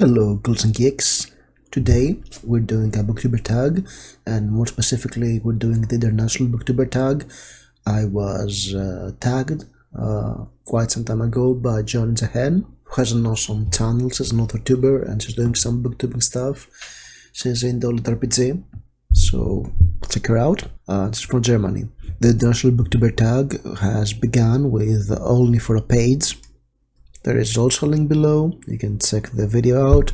Hello, girls and geeks. Today we're doing a Booktuber tag, and more specifically, we're doing the International Booktuber tag. I was tagged quite some time ago by John Zahen, who has an awesome channel. She's an author tuber, and she's doing some booktubing stuff. She's into RPG, so check her out. She's from Germany. The International Booktuber tag has begun with only for a page. There is also a link below, you can check the video out,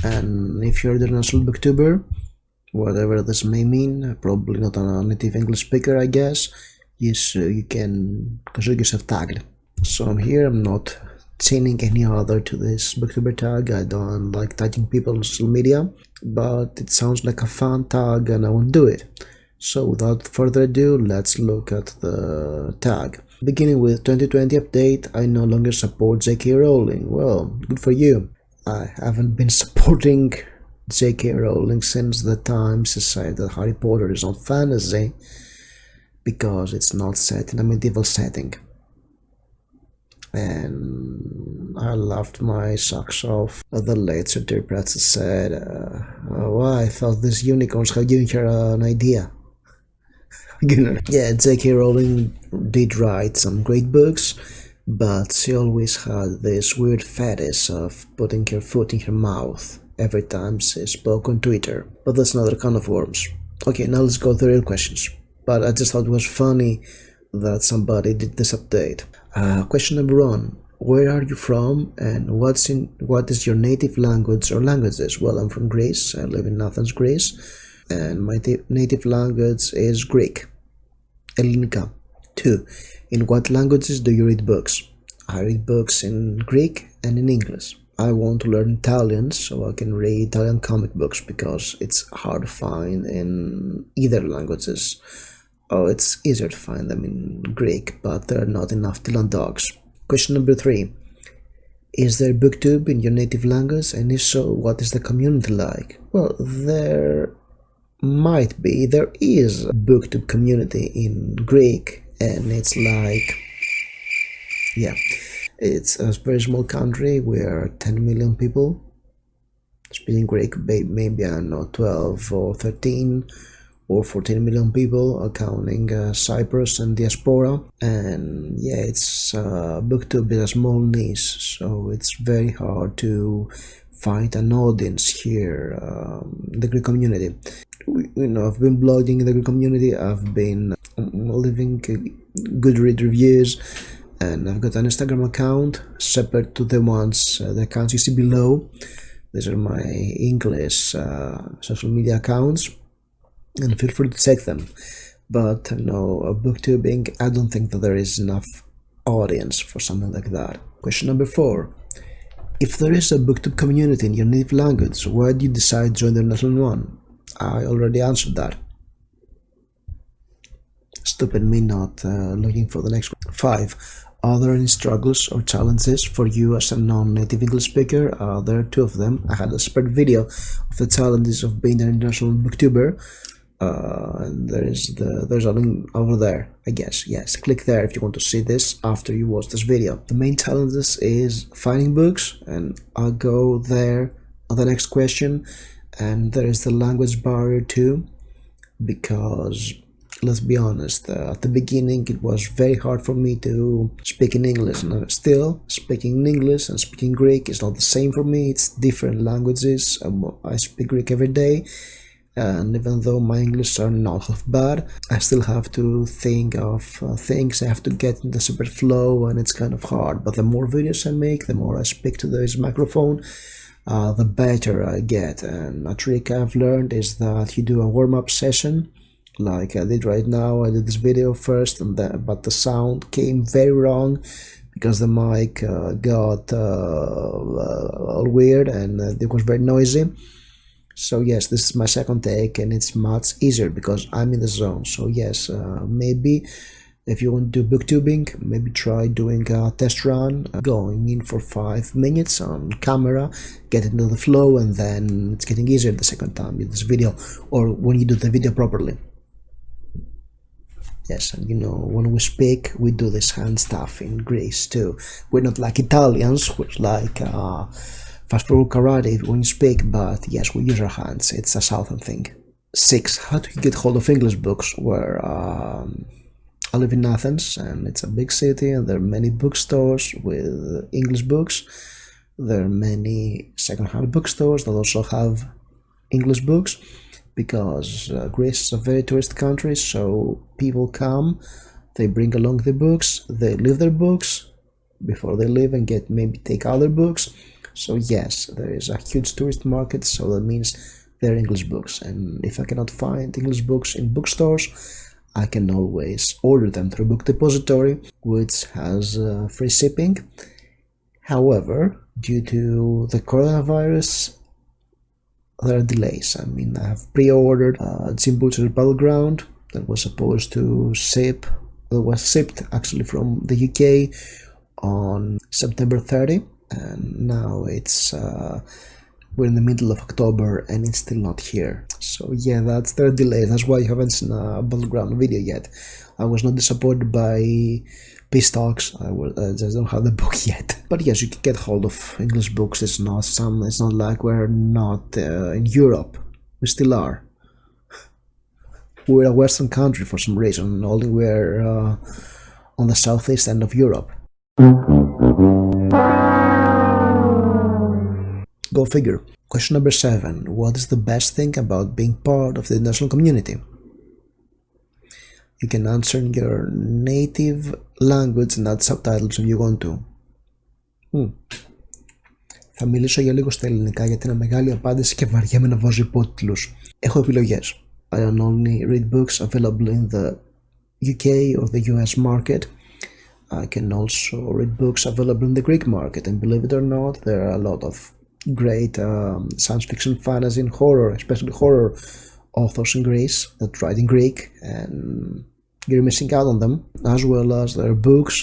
and if you're the International Booktuber, whatever this may mean, probably not a native English speaker I guess, you can consider yourself tagged. So I'm here, I'm not chaining any other to this Booktuber tag. I don't like tagging people on social media, but it sounds like a fun tag and I want to do it. So without further ado, let's look at the tag. Beginning with 2020 update, I no longer support JK Rowling. Well, good for you. I haven't been supporting JK Rowling since the time she said that Harry Potter is not fantasy because it's not set in a medieval setting. And I laughed my socks off at the late interpreter said, well, I thought these unicorns had given her an idea. Yeah, JK Rowling did write some great books, but she always had this weird fetish of putting her foot in her mouth every time she spoke on Twitter. But that's another can of worms. Okay, now let's go to the real questions. But I just thought it was funny that somebody did this update. Question number 1. Where are you from and what is your native language or languages? Well, I'm from Greece. I live in Athens, Greece. And my native language is Greek. Ellinika. 2. In what languages do you read books? I read books in Greek and in English. I want to learn Italian so I can read Italian comic books because it's hard to find in either languages. Oh, it's easier to find them in Greek, but there are not enough Dylan dogs. Question number 3. Is there Booktube in your native language, and if so, what is the community like? Well, there is a Booktube community in Greek, and it's like, yeah, it's a very small country. We are 10 million people speaking Greek, maybe I don't know, 12 or 13 or 14 million people, counting Cyprus and diaspora. And yeah, it's Booktube is a small niche, so it's very hard to find an audience here in the Greek community. I've been blogging in the Greek community, I've been leaving good reviews, and I've got an Instagram account separate to the accounts you see below. These are my English social media accounts, and feel free to check them. But no, booktubing, I don't think that there is enough audience for something like that. Question number 4. If there is a booktube community in your native language, why do you decide to join the international one? I already answered that. Stupid me not looking for the next one. 5. Are there any struggles or challenges for you as a non-native English speaker? There are 2 of them. I had a separate video of the challenges of being an international booktuber. And there's a link over there, I guess. Yes, click there if you want to see this after you watch this video. The main challenges is finding books, and I'll go there on the next question. And there is the language barrier too, because let's be honest, at the beginning it was very hard for me to speak in English, and still speaking in English and speaking Greek is not the same for me. It's different languages. I speak Greek every day, and even though my English are not half bad, I still have to think of things. I have to get in the separate flow, and it's kind of hard. But the more videos I make, the more I speak to this microphone, the better I get. And a trick I've learned is that you do a warm-up session like I did right now. I did this video first, but the sound came very wrong because the mic got all weird, and it was very noisy. So yes, this is my second take, and it's much easier because I'm in the zone. So yes, maybe if you want to do booktubing, maybe try doing a test run, going in for 5 minutes on camera, get into the flow, and then it's getting easier the second time you do this video, or when you do the video properly. Yes, and when we speak, we do this hand stuff in Greece too. We're not like Italians, which like fast forward karate when you speak, but yes, we use our hands. It's a southern thing. 6. How do you get hold of English books? Where I live in Athens, and it's a big city, and there are many bookstores with English books. There are many second-hand bookstores that also have English books, because Greece is a very tourist country, so people come, they bring along the books, they leave their books before they leave and maybe take other books. So yes, there is a huge tourist market, so that means they're English books, and if I cannot find English books in bookstores, I can always order them through Book Depository, which has free shipping. However, due to the coronavirus, there are delays. I mean, I have pre-ordered Jim Butcher's Battleground that was supposed to ship, that was shipped actually from the UK on September 30, and now it's we're in the middle of October and it's still not here. So yeah, that's their delay. That's why you haven't seen a Battleground video yet. I was not disappointed by P-Stocks. I just don't have the book yet. But yes, you can get hold of English books. It's not like we're not in Europe. We still are. We're a Western country for some reason. Only we're on the southeast end of Europe. Go figure. Question number 7. What is the best thing about being part of the international community? You can answer in your native language and add subtitles if you want to. Θα μιλήσω για λίγο στα ελληνικά γιατί είναι μεγάλη απάντηση και βαριέμαι να βάζω υπότιτλους. Έχω επιλογές. I can only read books available in the UK or the US market. I can also read books available in the Greek market, and believe it or not, there are a lot of great science fiction, fantasy and horror, especially horror authors in Greece that write in Greek, and you're missing out on them. As well as there are books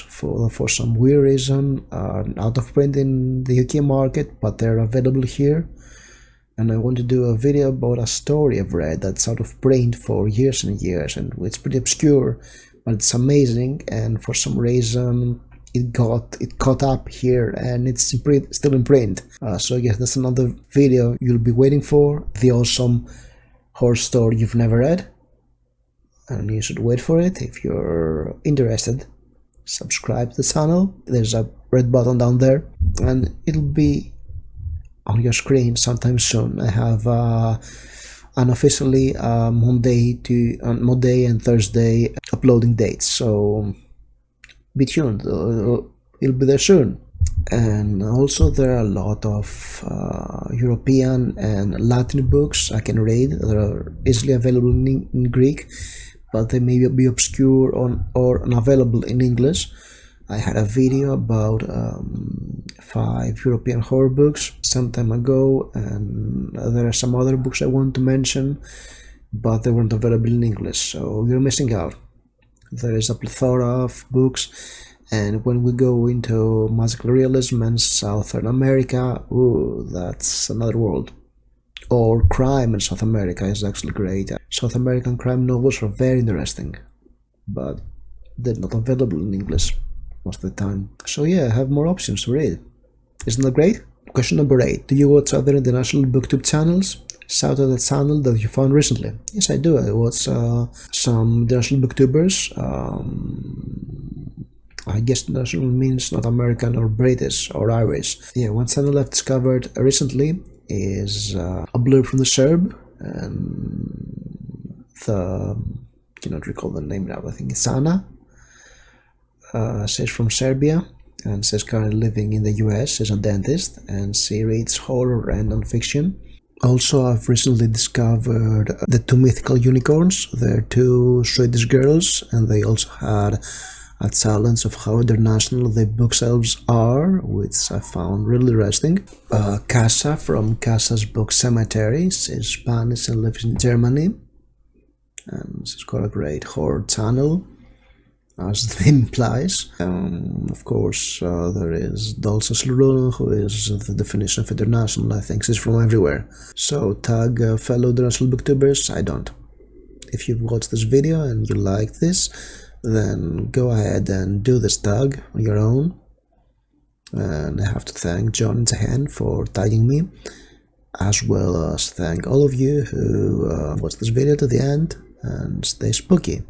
for some weird reason are out of print in the UK market, but they're available here. And I want to do a video about a story I've read that's out of print for years and years, and it's pretty obscure, but it's amazing, and for some reason it caught up here and it's still in print. So yes, that's another video you'll be waiting for, the awesome horror story you've never read, and you should wait for it. If you're interested, subscribe to the channel. There's a red button down there and it'll be on your screen sometime soon. I have unofficially Monday and Thursday uploading dates, so be tuned. It'll be there soon. And also there are a lot of European and Latin books I can read that are easily available in Greek, but they may be obscure or unavailable in English. I had a video about 5 European horror books some time ago, and there are some other books I want to mention, but they weren't available in English, so you're missing out. There is a plethora of books, and when we go into magical realism and Southern America, ooh, that's another world. Or crime in South America is actually great. South American crime novels are very interesting, but they're not available in English most of the time. So yeah, I have more options to read. Isn't that great? Question number 8. Do you watch other international booktube channels? Shout out the channel that you found recently. Yes, I do. I watch some international booktubers. I guess international means not American or British or Irish. Yeah, one channel I've discovered recently is a blurb from the Serb, and I cannot recall the name now. I think it's Anna. She's from Serbia, and she's currently living in the US. She's a dentist, and she reads horror and non-fiction. Also, I've recently discovered the 2 mythical unicorns. They're 2 Swedish girls, and they also had a challenge of how international the bookshelves are, which I found really interesting. Casa from Casa's book Cemetery. She's Spanish and lives in Germany, and she's got a great horror channel, as the name implies. Of course, there is Dolce Sluruno, who is the definition of international. I think she's from everywhere. So tag fellow international booktubers. I don't. If you've watched this video and you like this, then go ahead and do this tag on your own. And I have to thank John and Tahan for tagging me, as well as thank all of you who watched this video to the end, and stay spooky.